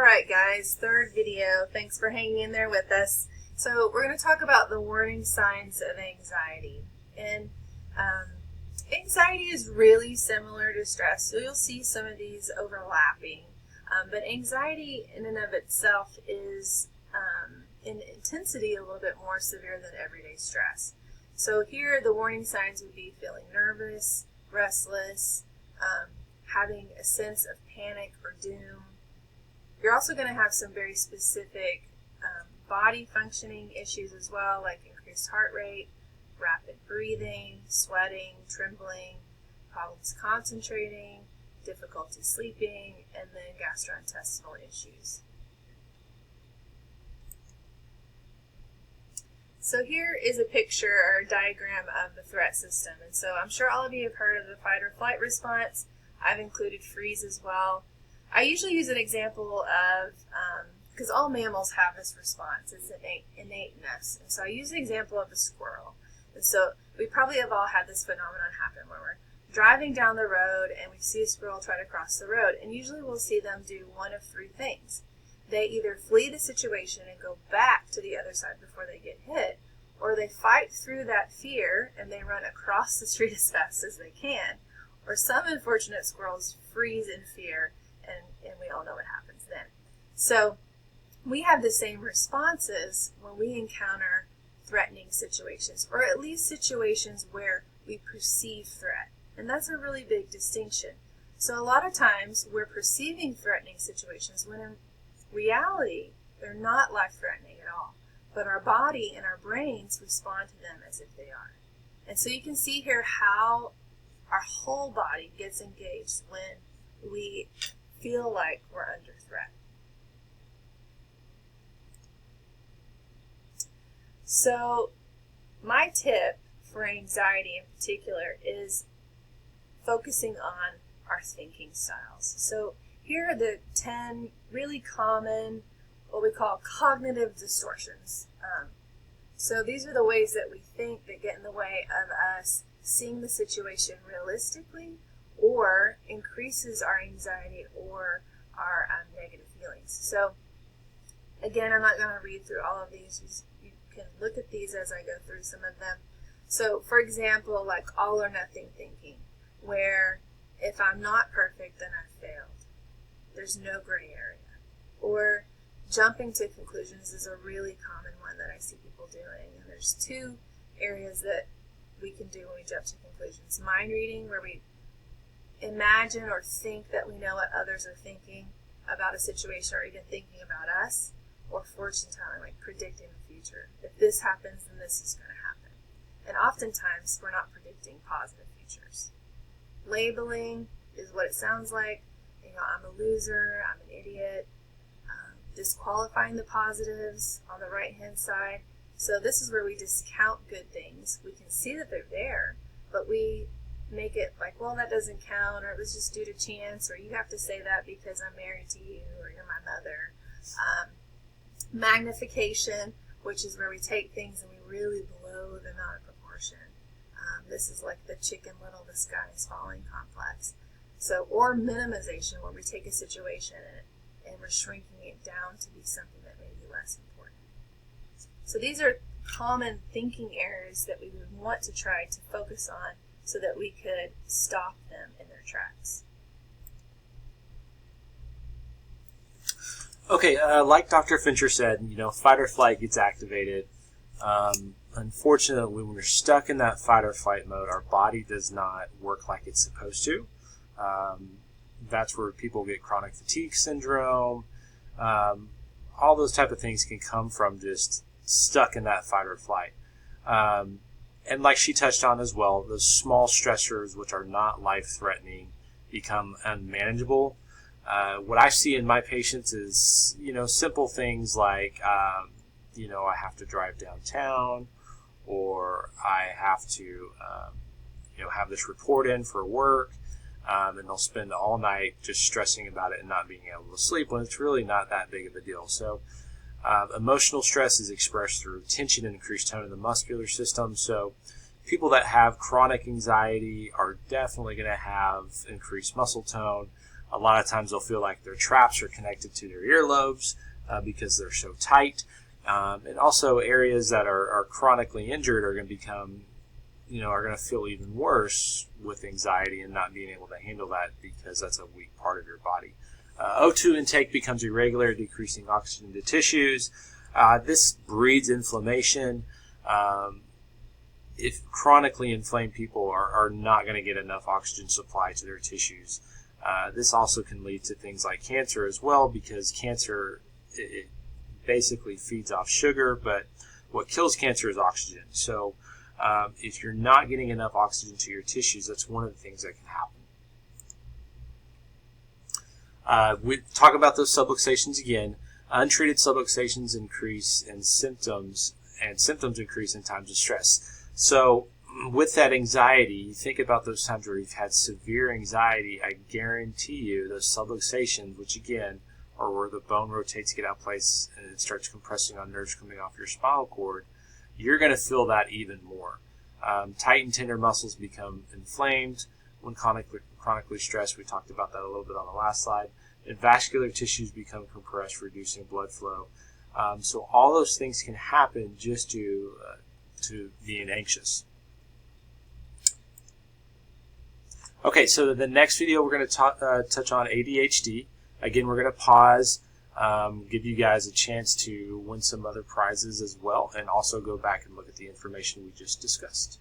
Alright guys, third video. Thanks for hanging in there with us. So we're going to talk about the warning signs of anxiety. And anxiety is really similar to stress, so you'll see some of these overlapping. But anxiety in and of itself is in intensity a little bit more severe than everyday stress. So here the warning signs would be feeling nervous, restless, having a sense of panic or doom. You're also going to have some very specific body functioning issues as well, like increased heart rate, rapid breathing, sweating, trembling, problems concentrating, difficulty sleeping, and then gastrointestinal issues. So here is a picture or a diagram of the threat system. And so I'm sure all of you have heard of the fight or flight response. I've included freeze as well. I usually use an example of, because all mammals have this response, it's innate in us. And so I use the example of a squirrel. And so we probably have all had this phenomenon happen where we're driving down the road and we see a squirrel try to cross the road. And usually we'll see them do one of three things. They either flee the situation and go back to the other side before they get hit, or they fight through that fear and they run across the street as fast as they can, or some unfortunate squirrels freeze in fear, and we all know what happens then. So we have the same responses when we encounter threatening situations, or at least situations where we perceive threat. And that's a really big distinction. So a lot of times we're perceiving threatening situations when in reality they're not life-threatening at all. But our body and our brains respond to them as if they are. And so you can see here how our whole body gets engaged when we feel like we're under threat. So my tip for anxiety in particular is focusing on our thinking styles. So here are the 10 really common, what we call cognitive distortions. So these are the ways that we think that get in the way of us seeing the situation realistically, or increases our anxiety or our negative feelings. So again, I'm not going to read through all of these. You can look at these as I go through some of them. So for example, like all or nothing thinking, where if I'm not perfect, then I've failed. There's no gray area. Or jumping to conclusions is a really common one that I see people doing. And there's two areas that we can do when we jump to conclusions. Mind reading, where we imagine or think that we know what others are thinking about a situation or even thinking about us. Or fortune telling, like predicting the future. If this happens, then this is going to happen. And oftentimes, we're not predicting positive futures. Labeling is what it sounds like. I'm a loser, I'm an idiot. Disqualifying the positives on the right-hand side. So this is where we discount good things. We can see that they're there, but we make it like, well, that doesn't count, or it was just due to chance, or you have to say that because I'm married to you, or you're my mother. Magnification, which is where we take things and we really blow them out of proportion. This is like the Chicken Little, the sky is falling complex. So, or minimization, where we take a situation and we're shrinking it down to be something that may be less important. So these are common thinking errors that we would want to try to focus on so that we could stop them in their tracks. Okay, like Dr. Fincher said, fight or flight gets activated. Unfortunately, when we're stuck in that fight or flight mode, our body does not work like it's supposed to. That's where people get chronic fatigue syndrome. All those type of things can come from just stuck in that fight or flight. And like she touched on as well, those small stressors, which are not life-threatening, become unmanageable. What I see in my patients is, simple things like, I have to drive downtown, or I have to, have this report in for work, and they'll spend all night just stressing about it and not being able to sleep when it's really not that big of a deal. So emotional stress is expressed through tension and increased tone in the muscular system. So people that have chronic anxiety are definitely going to have increased muscle tone. A lot of times they'll feel like their traps are connected to their earlobes because they're so tight. And also areas that are chronically injured are going to become, are going to feel even worse with anxiety and not being able to handle that because that's a weak part of your body. O2 intake becomes irregular, decreasing oxygen to tissues. This breeds inflammation. If chronically inflamed people are not going to get enough oxygen supply to their tissues. This also can lead to things like cancer as well, because cancer it basically feeds off sugar, but what kills cancer is oxygen. So if you're not getting enough oxygen to your tissues, that's one of the things that can happen. We talk about those subluxations again. Untreated subluxations increase in symptoms, and symptoms increase in times of stress. So with that anxiety, you think about those times where you've had severe anxiety, I guarantee you those subluxations, which again are where the bone rotates, get out of place, and it starts compressing on nerves coming off your spinal cord, you're going to feel that even more. Tight and tender muscles become inflamed when chronically stressed. We talked about that a little bit on the last slide. And vascular tissues become compressed, reducing blood flow. So all those things can happen just due to being anxious. Okay, so the next video we're going to touch on ADHD. Again, we're going to pause, give you guys a chance to win some other prizes as well, and also go back and look at the information we just discussed.